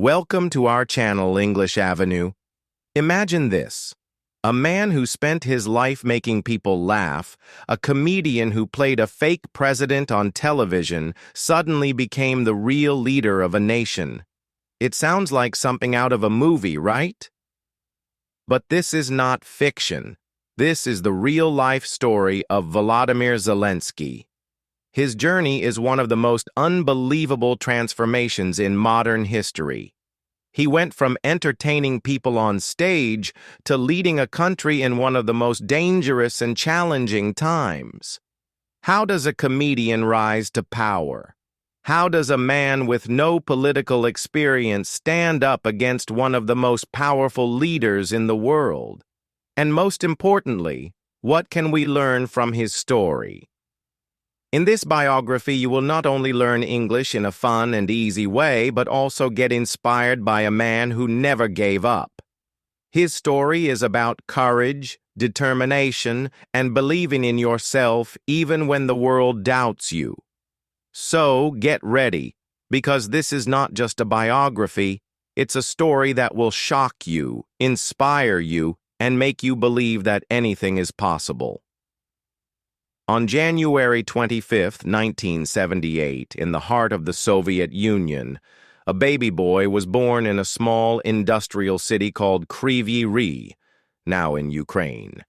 Welcome to our channel, English Avenue. Imagine this. A man who spent his life making people laugh, a comedian who played a fake president on television, suddenly became the real leader of a nation. It sounds like something out of a movie, right? But this is not fiction. This is the real-life story of Volodymyr Zelenskyy. His journey is one of the most unbelievable transformations in modern history. He went from entertaining people on stage to leading a country in one of the most dangerous and challenging times. How does a comedian rise to power? How does a man with no political experience stand up against one of the most powerful leaders in the world? And most importantly, what can we learn from his story? In this biography, you will not only learn English in a fun and easy way, but also get inspired by a man who never gave up. His story is about courage, determination, and believing in yourself even when the world doubts you. So, get ready, because this is not just a biography, it's a story that will shock you, inspire you, and make you believe that anything is possible. On January 25, 1978, in the heart of the Soviet Union, a baby boy was born in a small industrial city called Kryvyi Rih, now in Ukraine.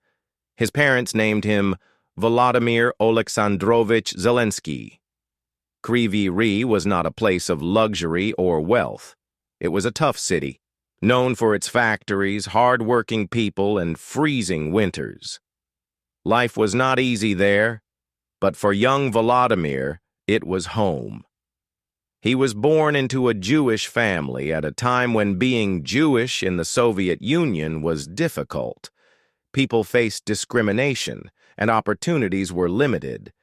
His parents named him Volodymyr Alexandrovich Zelenskyy. Kryvyi Rih was not a place of luxury or wealth. It was a tough city, known for its factories, hard-working people, and freezing winters. Life was not easy there, but for young Volodymyr, it was home. He was born into a Jewish family at a time when being Jewish in the Soviet Union was difficult. People faced discrimination, and opportunities were limited.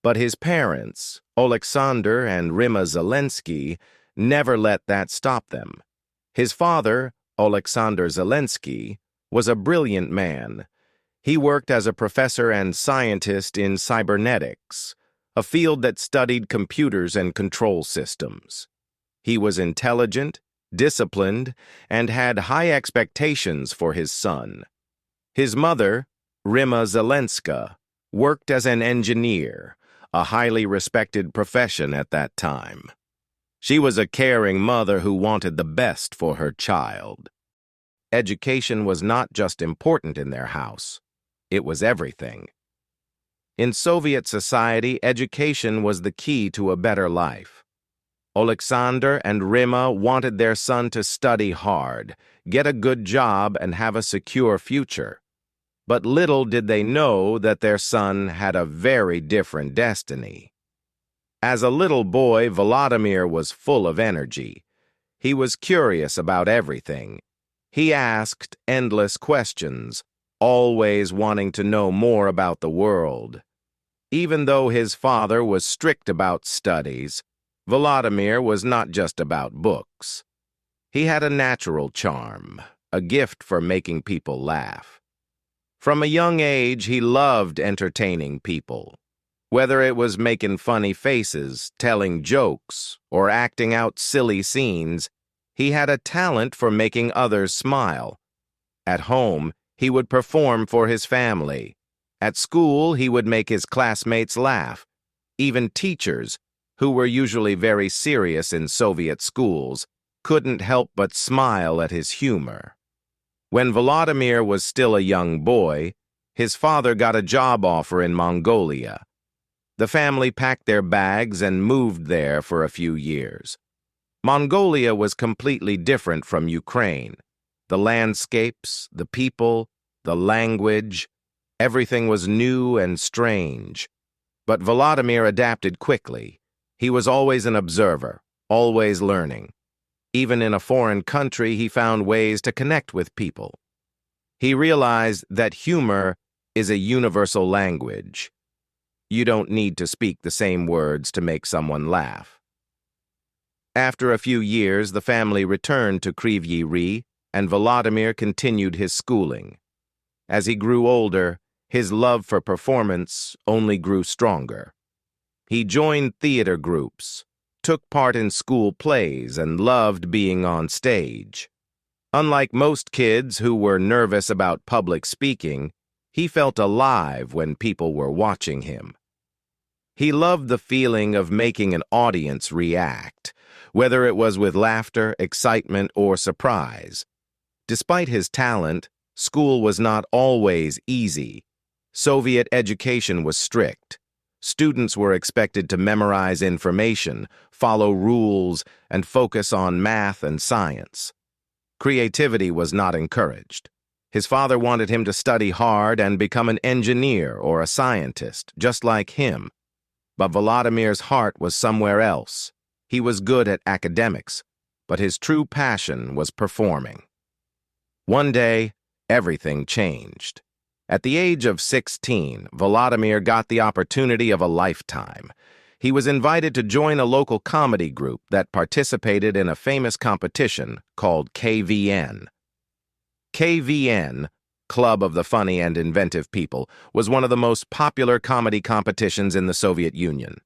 But his parents, Oleksandr and Rima Zelenskyy, never let that stop them. His father, Oleksandr Zelenskyy, was a brilliant man. He worked as a professor and scientist in cybernetics, a field that studied computers and control systems. He was intelligent, disciplined, and had high expectations for his son. His mother, Rima Zelenska, worked as an engineer, a highly respected profession at that time. She was a caring mother who wanted the best for her child. Education was not just important in their house. It was everything. In Soviet society, education was the key to a better life. Oleksandr and Rima wanted their son to study hard, get a good job, and have a secure future. But little did they know that their son had a very different destiny. As a little boy, Volodymyr was full of energy. He was curious about everything. He asked endless questions, always wanting to know more about the world. Even though his father was strict about studies, Volodymyr was not just about books. He had a natural charm, a gift for making people laugh. From a young age, he loved entertaining people. Whether it was making funny faces, telling jokes, or acting out silly scenes, he had a talent for making others smile. At home, he would perform for his family. At school, he would make his classmates laugh. Even teachers, who were usually very serious in Soviet schools, couldn't help but smile at his humor. When Volodymyr was still a young boy, his father got a job offer in Mongolia. The family packed their bags and moved there for a few years. Mongolia was completely different from Ukraine. The landscapes, the people, the language, everything was new and strange. But Volodymyr adapted quickly. He was always an observer, always learning. Even in a foreign country, he found ways to connect with people. He realized that humor is a universal language. You don't need to speak the same words to make someone laugh. After a few years, the family returned to Kryvyi Rih, and Volodymyr continued his schooling. As he grew older, his love for performance only grew stronger. He joined theater groups, took part in school plays, and loved being on stage. Unlike most kids who were nervous about public speaking, he felt alive when people were watching him. He loved the feeling of making an audience react, whether it was with laughter, excitement, or surprise. Despite his talent, school was not always easy. Soviet education was strict. Students were expected to memorize information, follow rules, and focus on math and science. Creativity was not encouraged. His father wanted him to study hard and become an engineer or a scientist, just like him. But Volodymyr's heart was somewhere else. He was good at academics, but his true passion was performing. One day, everything changed. At the age of 16, Volodymyr got the opportunity of a lifetime. He was invited to join a local comedy group that participated in a famous competition called KVN. KVN, Club of the Funny and Inventive People, was one of the most popular comedy competitions in the Soviet Union.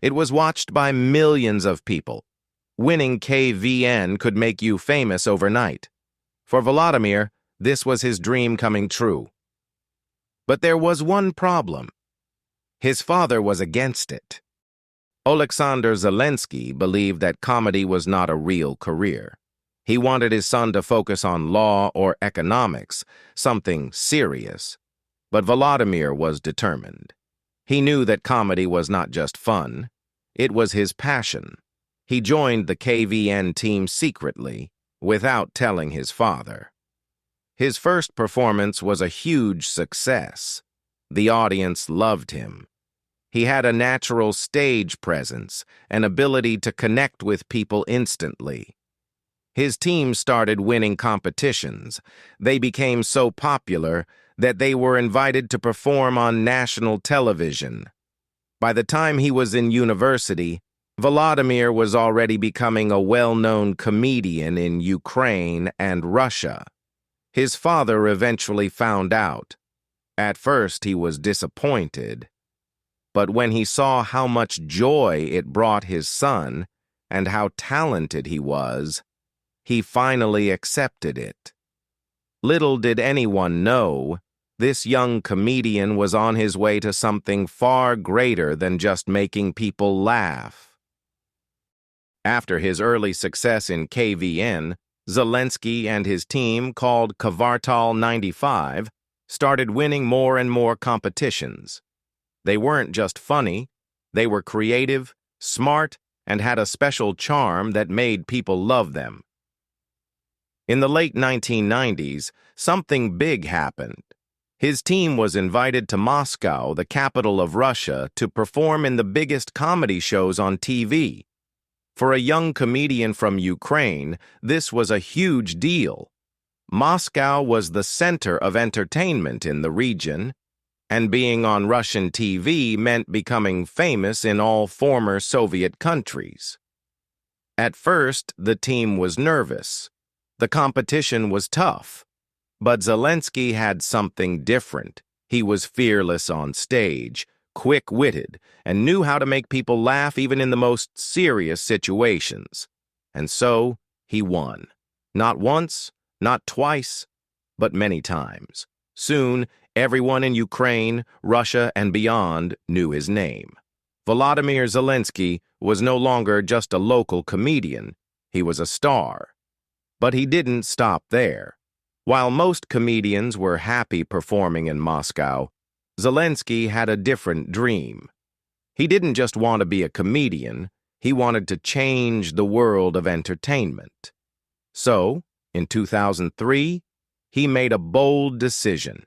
It was watched by millions of people. Winning KVN could make you famous overnight. For Volodymyr, this was his dream coming true. But there was one problem. His father was against it. Volodymyr Zelenskyy believed that comedy was not a real career. He wanted his son to focus on law or economics, something serious. But Volodymyr was determined. He knew that comedy was not just fun. It was his passion. He joined the KVN team secretly, without telling his father. His first performance was a huge success. The audience loved him. He had a natural stage presence, an ability to connect with people instantly. His team started winning competitions. They became so popular that they were invited to perform on national television. By the time he was in university, Volodymyr was already becoming a well-known comedian in Ukraine and Russia. His father eventually found out. At first, he was disappointed. But when he saw how much joy it brought his son and how talented he was, he finally accepted it. Little did anyone know, this young comedian was on his way to something far greater than just making people laugh. After his early success in KVN, Zelenskyy and his team, called Kvartal 95, started winning more and more competitions. They weren't just funny, they were creative, smart, and had a special charm that made people love them. In the late 1990s, something big happened. His team was invited to Moscow, the capital of Russia, to perform in the biggest comedy shows on TV. For a young comedian from Ukraine, this was a huge deal. Moscow was the center of entertainment in the region, and being on Russian TV meant becoming famous in all former Soviet countries. At first, the team was nervous. The competition was tough. But Zelenskyy had something different. He was fearless on stage, quick-witted, and knew how to make people laugh even in the most serious situations. And so, he won. Not once, not twice, but many times. Soon, everyone in Ukraine, Russia, and beyond knew his name. Volodymyr Zelenskyy was no longer just a local comedian. He was a star. But he didn't stop there. While most comedians were happy performing in Moscow, Zelenskyy had a different dream. He didn't just want to be a comedian, he wanted to change the world of entertainment. So, in 2003, he made a bold decision.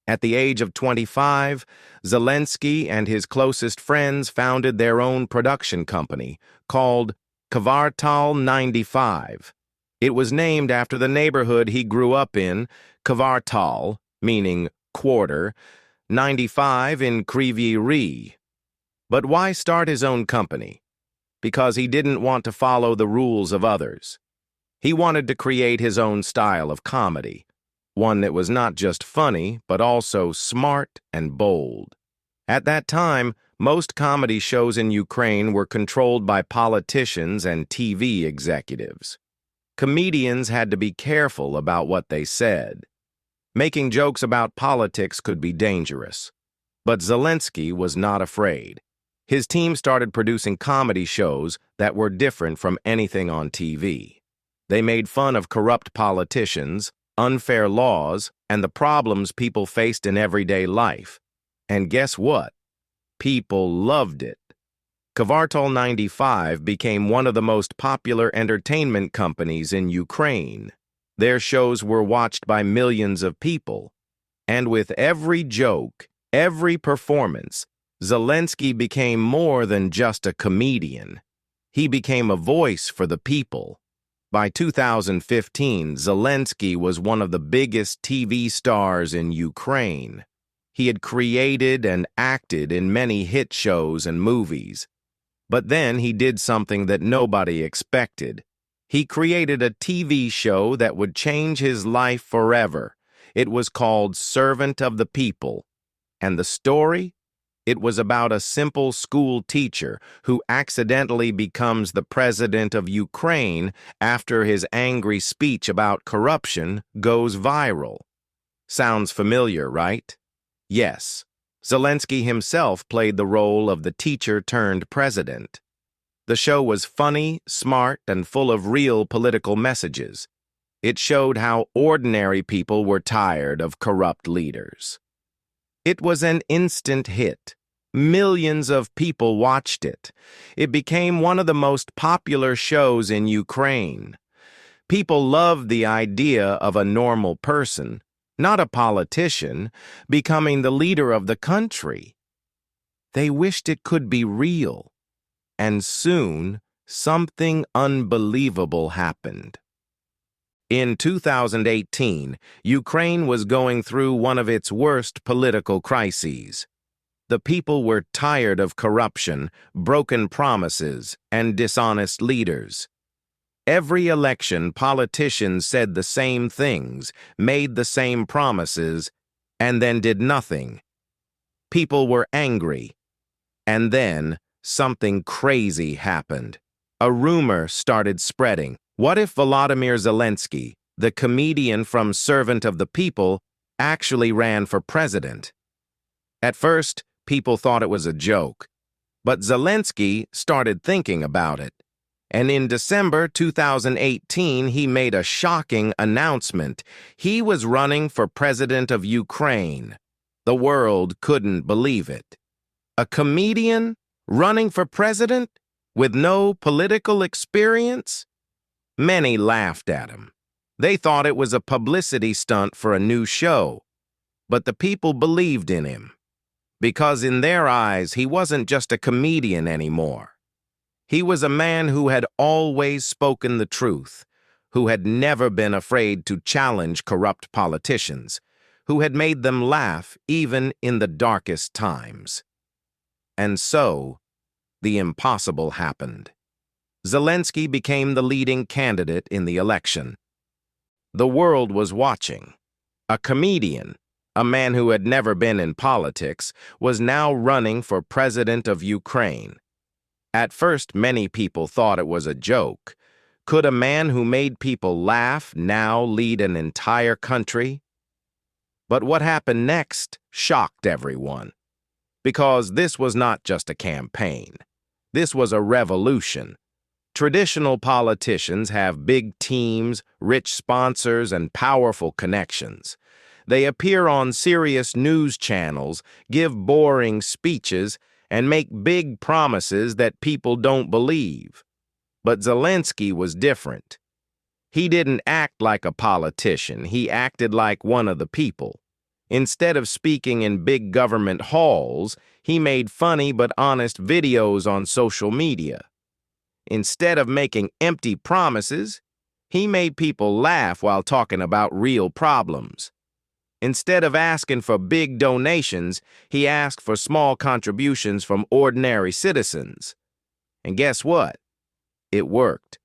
At the age of 25, Zelenskyy and his closest friends founded their own production company called Kvartal 95. It was named after the neighborhood he grew up in, Kvartal, meaning quarter, 95 in Kryvyi Rih. But why start his own company? Because he didn't want to follow the rules of others. He wanted to create his own style of comedy, one that was not just funny, but also smart and bold. At that time, most comedy shows in Ukraine were controlled by politicians and TV executives. Comedians had to be careful about what they said. Making jokes about politics could be dangerous. But Zelenskyy was not afraid. His team started producing comedy shows that were different from anything on TV. They made fun of corrupt politicians, unfair laws, and the problems people faced in everyday life. And guess what? People loved it. Kvartal 95 became one of the most popular entertainment companies in Ukraine. Their shows were watched by millions of people. And with every joke, every performance, Zelenskyy became more than just a comedian. He became a voice for the people. By 2015, Zelenskyy was one of the biggest TV stars in Ukraine. He had created and acted in many hit shows and movies. But then he did something that nobody expected. He created a TV show that would change his life forever. It was called Servant of the People. And the story? It was about a simple school teacher who accidentally becomes the president of Ukraine after his angry speech about corruption goes viral. Sounds familiar, right? Yes. Zelenskyy himself played the role of the teacher-turned-president. The show was funny, smart, and full of real political messages. It showed how ordinary people were tired of corrupt leaders. It was an instant hit. Millions of people watched it. It became one of the most popular shows in Ukraine. People loved the idea of a normal person, not a politician, becoming the leader of the country. They wished it could be real. And soon, something unbelievable happened. In 2018, Ukraine was going through one of its worst political crises. The people were tired of corruption, broken promises, and dishonest leaders. Every election, politicians said the same things, made the same promises, and then did nothing. People were angry. And then, something crazy happened. A rumor started spreading. What if Volodymyr Zelenskyy, the comedian from Servant of the People, actually ran for president? At first, people thought it was a joke. But Zelenskyy started thinking about it. And in December 2018, he made a shocking announcement. He was running for president of Ukraine. The world couldn't believe it. A comedian running for president with no political experience? Many laughed at him. They thought it was a publicity stunt for a new show. But the people believed in him. Because in their eyes, he wasn't just a comedian anymore. He was a man who had always spoken the truth, who had never been afraid to challenge corrupt politicians, who had made them laugh even in the darkest times. And so, the impossible happened. Zelenskyy became the leading candidate in the election. The world was watching. A comedian, a man who had never been in politics, was now running for president of Ukraine. At first, many people thought it was a joke. Could a man who made people laugh now lead an entire country? But what happened next shocked everyone. Because this was not just a campaign. This was a revolution. Traditional politicians have big teams, rich sponsors, and powerful connections. They appear on serious news channels, give boring speeches, and make big promises that people don't believe. But Zelenskyy was different. He didn't act like a politician. He acted like one of the people. Instead of speaking in big government halls, he made funny but honest videos on social media. Instead of making empty promises, he made people laugh while talking about real problems. Instead of asking for big donations, he asked for small contributions from ordinary citizens. And guess what? It worked.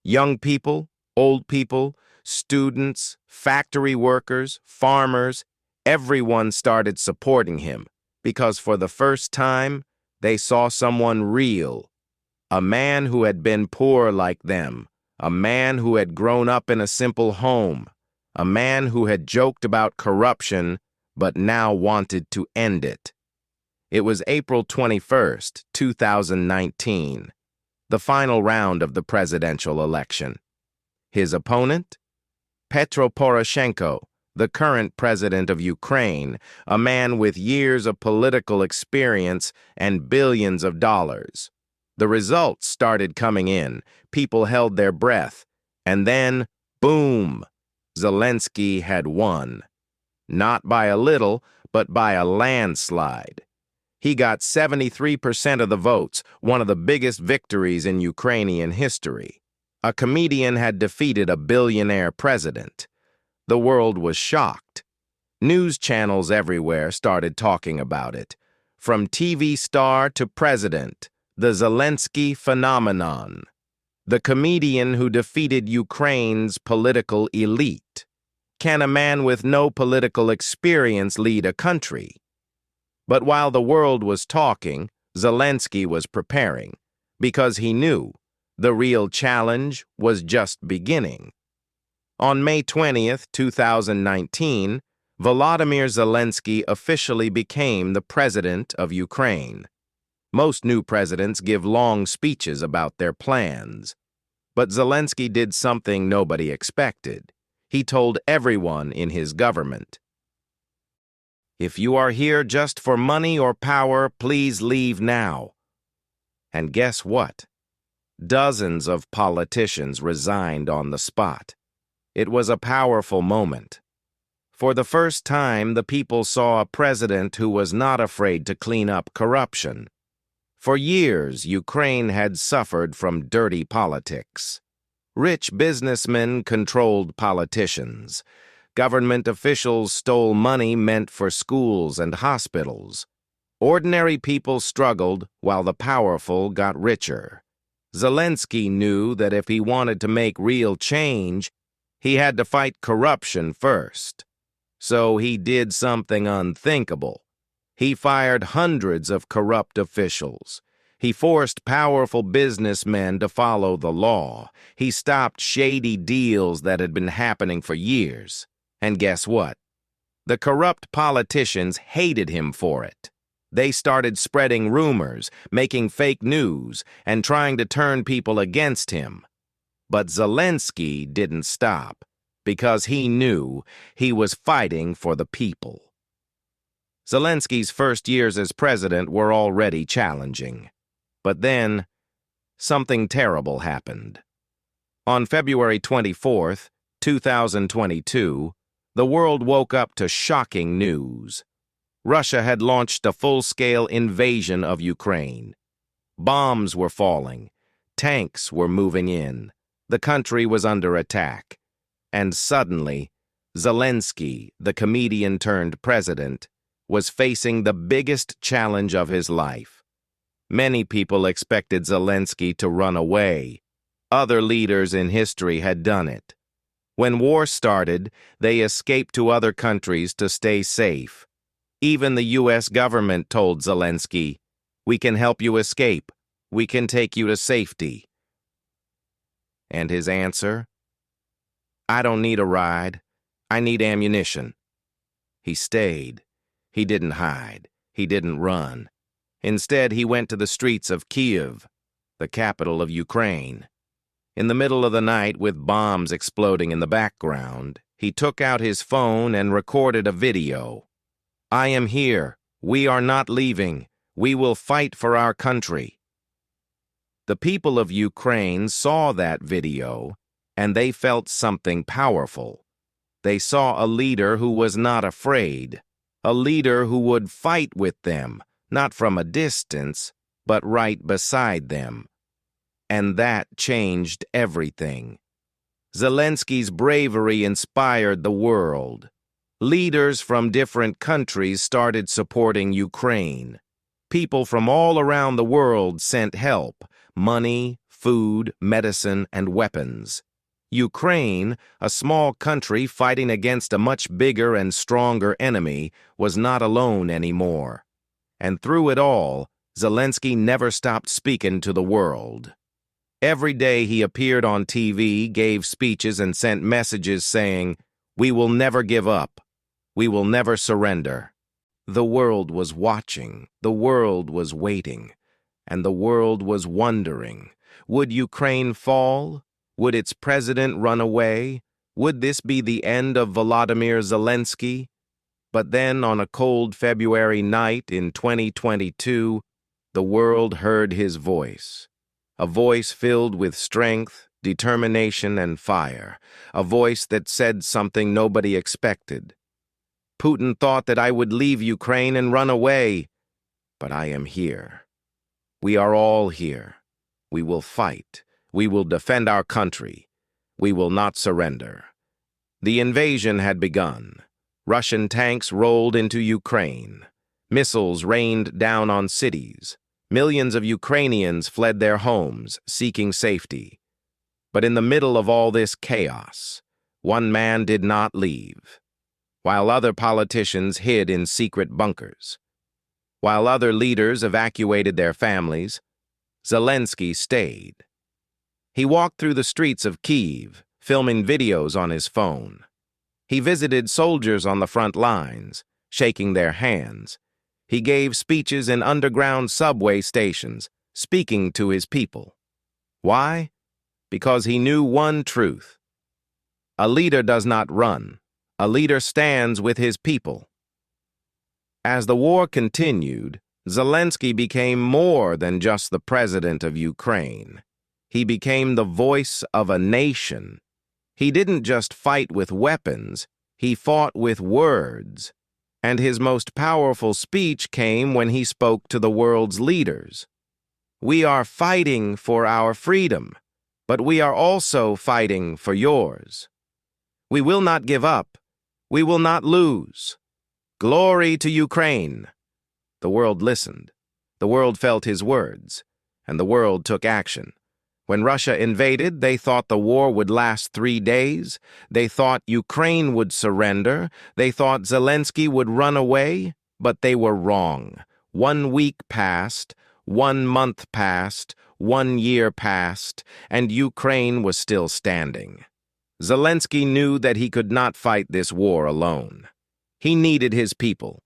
Young people, old people, students, factory workers, farmers, everyone started supporting him. because for the first time, they saw someone real, a man who had been poor like them, a man who had grown up in a simple home, a man who had joked about corruption but now wanted to end it. It was April 21st, 2019, the final round of the presidential election. His opponent? Petro Poroshenko, the current president of Ukraine, a man with years of political experience and billions of dollars. The results started coming in, people held their breath, and then, boom, Zelenskyy had won. Not by a little, but by a landslide. He got 73% of the votes, one of the biggest victories in Ukrainian history. A comedian had defeated a billionaire president. The world was shocked. News channels everywhere started talking about it. From TV star to president, the Zelenskyy phenomenon. The comedian who defeated Ukraine's political elite. Can a man with no political experience lead a country? But while the world was talking, Zelenskyy was preparing, because he knew the real challenge was just beginning. On May 20th, 2019, Volodymyr Zelenskyy officially became the president of Ukraine. Most new presidents give long speeches about their plans. But Zelenskyy did something nobody expected. He told everyone in his government, "If you are here just for money or power, please leave now." And guess what? Dozens of politicians resigned on the spot. It was a powerful moment. For the first time, the people saw a president who was not afraid to clean up corruption. For years, Ukraine had suffered from dirty politics. Rich businessmen controlled politicians. Government officials stole money meant for schools and hospitals. Ordinary people struggled while the powerful got richer. Zelenskyy knew that if he wanted to make real change, he had to fight corruption first. So he did something unthinkable. He fired hundreds of corrupt officials. He forced powerful businessmen to follow the law. He stopped shady deals that had been happening for years. And guess what? The corrupt politicians hated him for it. They started spreading rumors, making fake news, and trying to turn people against him. But Zelenskyy didn't stop, because he knew he was fighting for the people. Zelenskyy's first years as president were already challenging. But then, something terrible happened. On February 24th, 2022, the world woke up to shocking news. Russia had launched a full-scale invasion of Ukraine. Bombs were falling. Tanks were moving in. The country was under attack. And suddenly, Zelenskyy, the comedian-turned-president, was facing the biggest challenge of his life. Many people expected Zelenskyy to run away. Other leaders in history had done it. When war started, they escaped to other countries to stay safe. Even the U.S. government told Zelenskyy, "We can help you escape. We can take you to safety." And his answer? "I don't need a ride. I need ammunition." He stayed. He didn't hide. He didn't run. Instead, he went to the streets of Kyiv, the capital of Ukraine. In the middle of the night, with bombs exploding in the background, he took out his phone and recorded a video. "I am here. We are not leaving. We will fight for our country." The people of Ukraine saw that video, and they felt something powerful. They saw a leader who was not afraid, a leader who would fight with them, not from a distance, but right beside them. And that changed everything. Zelenskyy's bravery inspired the world. Leaders from different countries started supporting Ukraine. People from all around the world sent help, money, food, medicine, and weapons. Ukraine, a small country fighting against a much bigger and stronger enemy, was not alone anymore. And through it all, Zelenskyy never stopped speaking to the world. Every day he appeared on TV, gave speeches, and sent messages saying, "We will never give up. We will never surrender." The world was watching, the world was waiting, and the world was wondering, would Ukraine fall? Would its president run away? Would this be the end of Volodymyr Zelenskyy? But then, on a cold February night in 2022, the world heard his voice. A voice filled with strength, determination, and fire. A voice that said something nobody expected. Putin thought that I would leave Ukraine and run away, but I am here. We are all here. We will fight. We will defend our country. We will not surrender. The invasion had begun. Russian tanks rolled into Ukraine. Missiles rained down on cities. Millions of Ukrainians fled their homes, seeking safety. But in the middle of all this chaos, one man did not leave. While other politicians hid in secret bunkers. While other leaders evacuated their families, Zelenskyy stayed. He walked through the streets of Kyiv, filming videos on his phone. He visited soldiers on the front lines, shaking their hands. He gave speeches in underground subway stations, speaking to his people. Why? Because he knew one truth. A leader does not run. A leader stands with his people. As the war continued, Zelenskyy became more than just the president of Ukraine. He became the voice of a nation. He didn't just fight with weapons, he fought with words. And his most powerful speech came when he spoke to the world's leaders. We are fighting for our freedom, but we are also fighting for yours. We will not give up. We will not lose. Glory to Ukraine. The world listened. The world felt his words, and the world took action. When Russia invaded, they thought the war would last 3 days. They thought Ukraine would surrender. They thought Zelenskyy would run away, but they were wrong. 1 week passed, 1 month passed, 1 year passed, and Ukraine was still standing. Zelenskyy knew that he could not fight this war alone. He needed his people.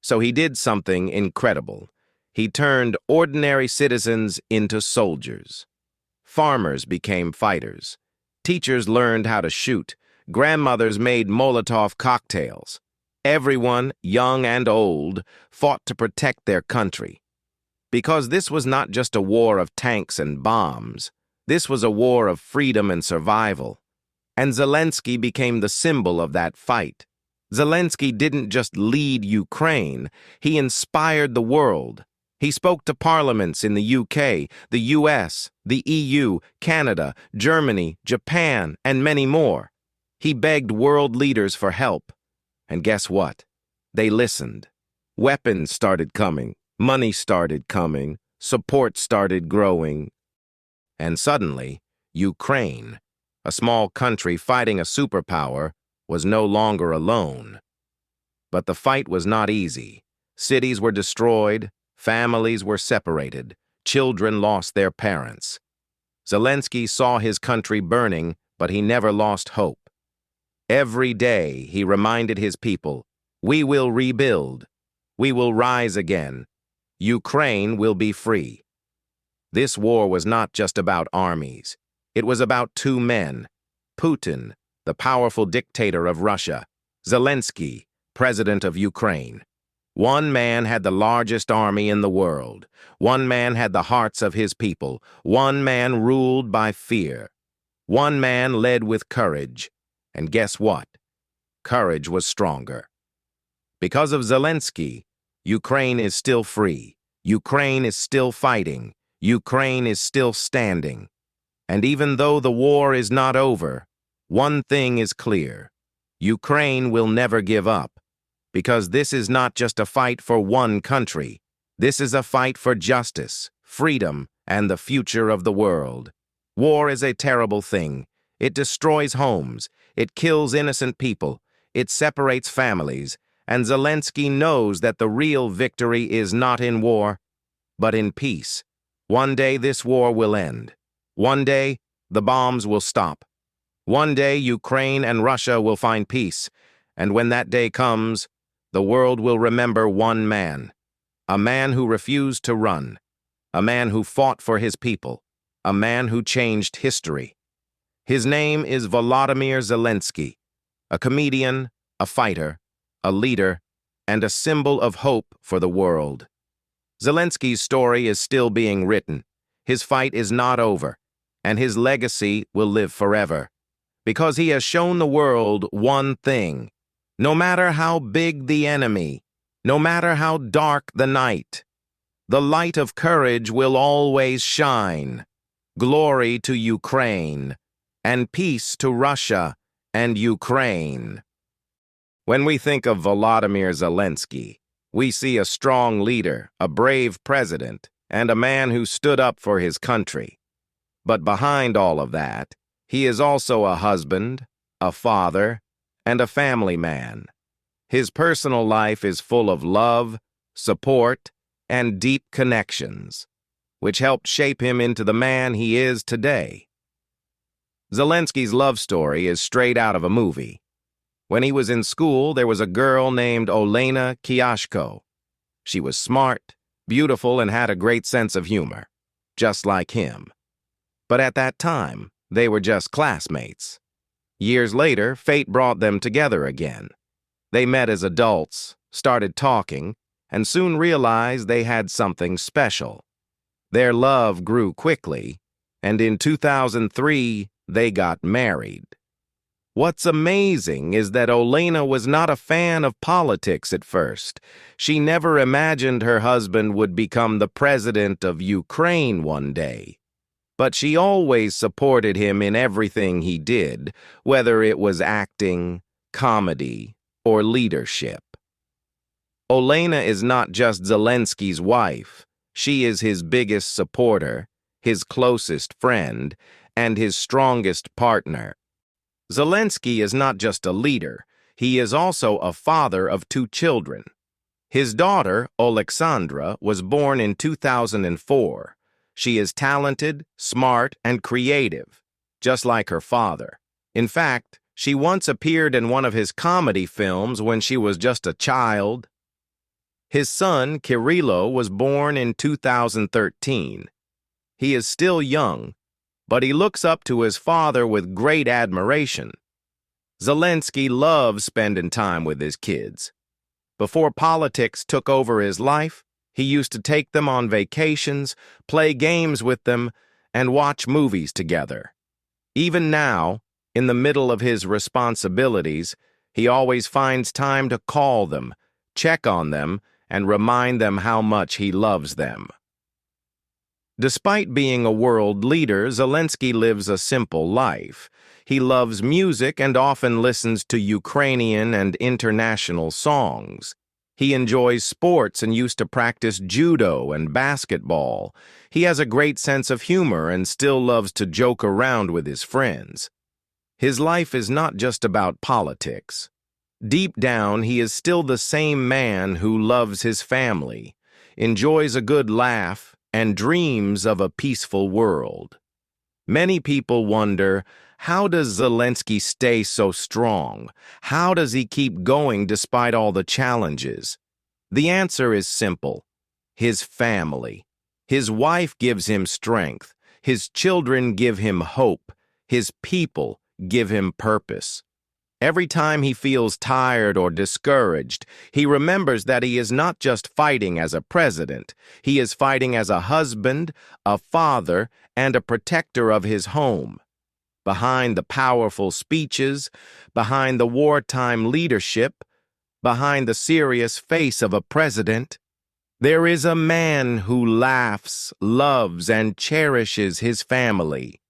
So he did something incredible. He turned ordinary citizens into soldiers. Farmers became fighters. Teachers learned how to shoot. Grandmothers made Molotov cocktails. Everyone, young and old, fought to protect their country. Because this was not just a war of tanks and bombs. This was a war of freedom and survival. And Zelenskyy became the symbol of that fight. Zelenskyy didn't just lead Ukraine, he inspired the world. He spoke to parliaments in the UK, the US, the EU, Canada, Germany, Japan, and many more. He begged world leaders for help. And guess what? They listened. Weapons started coming, money started coming, support started growing. And suddenly, Ukraine, a small country fighting a superpower, was no longer alone. But the fight was not easy. Cities were destroyed, families were separated, children lost their parents. Zelenskyy saw his country burning, but he never lost hope. Every day he reminded his people, "We will rebuild. We will rise again. Ukraine will be free." This war was not just about armies. It was about 2 men, Putin, the powerful dictator of Russia, Zelenskyy, president of Ukraine. One man had the largest army in the world. One man had the hearts of his people. One man ruled by fear. One man led with courage. And guess what? Courage was stronger. Because of Zelenskyy, Ukraine is still free. Ukraine is still fighting. Ukraine is still standing. And even though the war is not over, one thing is clear. Ukraine will never give up. Because this is not just a fight for one country. This is a fight for justice, freedom, and the future of the world. War is a terrible thing. It destroys homes. It kills innocent people. It separates families. and Zelenskyy knows that the real victory is not in war, but in peace. One day this war will end. One day the bombs will stop. One day Ukraine and Russia will find peace, and when that day comes, the world will remember one man, a man who refused to run, a man who fought for his people, a man who changed history. His name is Volodymyr Zelenskyy, a comedian, a fighter, a leader, and a symbol of hope for the world. Zelenskyy's story is still being written. His fight is not over, and his legacy will live forever, because he has shown the world one thing: no matter how big the enemy, no matter how dark the night, the light of courage will always shine. Glory to Ukraine, and peace to Russia and Ukraine. When we think of Volodymyr Zelenskyy, we see a strong leader, a brave president, and a man who stood up for his country. But behind all of that, he is also a husband, a father, and a family man. His personal life is full of love, support, and deep connections, which helped shape him into the man he is today. Zelenskyy's love story is straight out of a movie. When he was in school, there was a girl named Olena Kiashko. She was smart, beautiful, and had a great sense of humor, just like him. But at that time, they were just classmates. Years later, fate brought them together again. They met as adults, started talking, and soon realized they had something special. Their love grew quickly, and in 2003, they got married. What's amazing is that Olena was not a fan of politics at first. She never imagined her husband would become the president of Ukraine one day. But she always supported him in everything he did, whether it was acting, comedy, or leadership. Olena is not just Zelenskyy's wife. She is his biggest supporter, his closest friend, and his strongest partner. Zelenskyy is not just a leader, he is also a father of 2 children. His daughter, Alexandra, was born in 2004. She is talented, smart, and creative, just like her father. In fact, she once appeared in one of his comedy films when she was just a child. His son, Kirilo, was born in 2013. He is still young, but he looks up to his father with great admiration. Zelenskyy loves spending time with his kids. Before politics took over his life, he used to take them on vacations, play games with them, and watch movies together. Even now, in the middle of his responsibilities, he always finds time to call them, check on them, and remind them how much he loves them. Despite being a world leader, Zelenskyy lives a simple life. He loves music and often listens to Ukrainian and international songs. He enjoys sports and used to practice judo and basketball. He has a great sense of humor and still loves to joke around with his friends. His life is not just about politics. Deep down, he is still the same man who loves his family, enjoys a good laugh, and dreams of a peaceful world. Many people wonder, how does Zelenskyy stay so strong? How does he keep going despite all the challenges? The answer is simple: his family. His wife gives him strength. His children give him hope. His people give him purpose. Every time he feels tired or discouraged, he remembers that he is not just fighting as a president. He is fighting as a husband, a father, and a protector of his home. Behind the powerful speeches, behind the wartime leadership, behind the serious face of a president, there is a man who laughs, loves, and cherishes his family.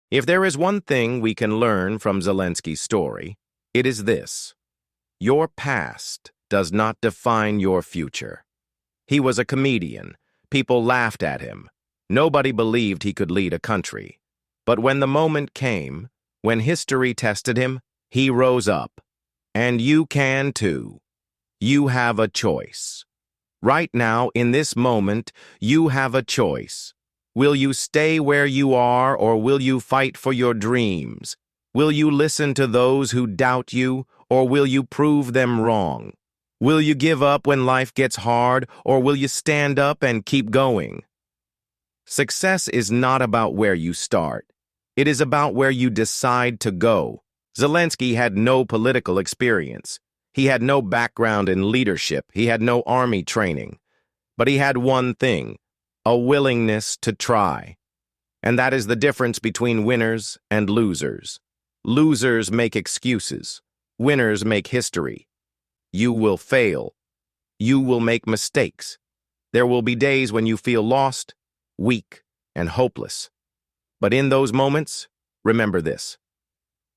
If there is one thing we can learn from Zelenskyy's story, it is this: your past does not define your future. He was a comedian. People laughed at him. Nobody believed he could lead a country. But when the moment came, when history tested him, he rose up. And you can too. You have a choice. Right now, in this moment, you have a choice. Will you stay where you are, or will you fight for your dreams? Will you listen to those who doubt you, or will you prove them wrong? Will you give up when life gets hard, or will you stand up and keep going? Success is not about where you start. It is about where you decide to go. Zelenskyy had no political experience. He had no background in leadership. He had no army training. But he had one thing: a willingness to try. And that is the difference between winners and losers. Losers make excuses. Winners make history. You will fail. You will make mistakes. There will be days when you feel lost, weak, and hopeless. But in those moments, remember this: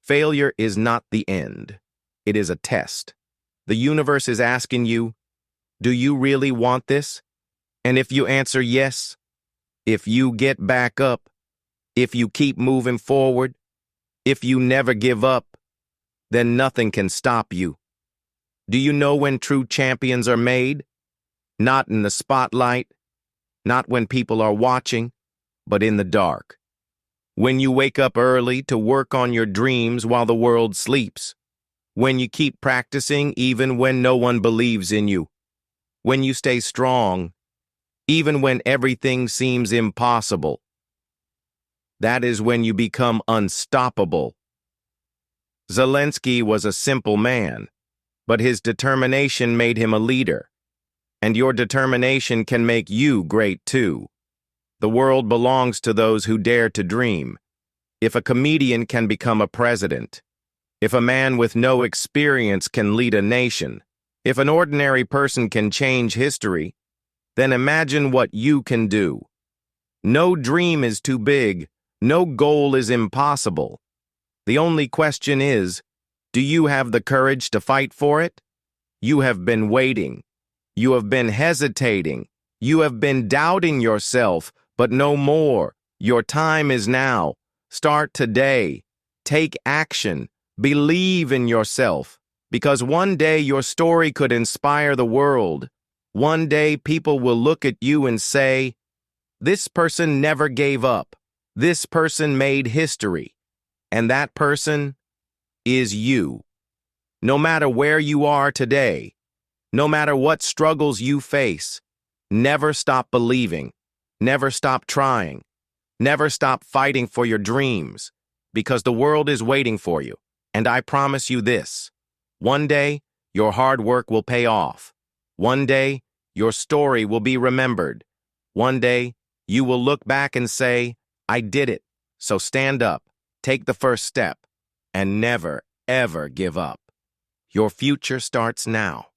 failure is not the end. It is a test. The universe is asking you, do you really want this? And if you answer yes, if you get back up, if you keep moving forward, if you never give up, then nothing can stop you. Do you know when true champions are made? Not in the spotlight, not when people are watching, but in the dark. When you wake up early to work on your dreams while the world sleeps. When you keep practicing even when no one believes in you. When you stay strong, even when everything seems impossible. That is when you become unstoppable. Zelenskyy was a simple man, but his determination made him a leader. And your determination can make you great too. The world belongs to those who dare to dream. If a comedian can become a president, if a man with no experience can lead a nation, if an ordinary person can change history, then imagine what you can do. No dream is too big. No goal is impossible. The only question is, do you have the courage to fight for it? You have been waiting. You have been hesitating. You have been doubting yourself, but no more. Your time is now. Start today. Take action. Believe in yourself, because one day your story could inspire the world. One day people will look at you and say, this person never gave up. This person made history. And that person is you. No matter where you are today, no matter what struggles you face, never stop believing. Never stop trying. Never stop fighting for your dreams, because the world is waiting for you. And I promise you this: one day, your hard work will pay off. One day, your story will be remembered. One day, you will look back and say, I did it. So stand up, take the first step, and never, ever give up. Your future starts now.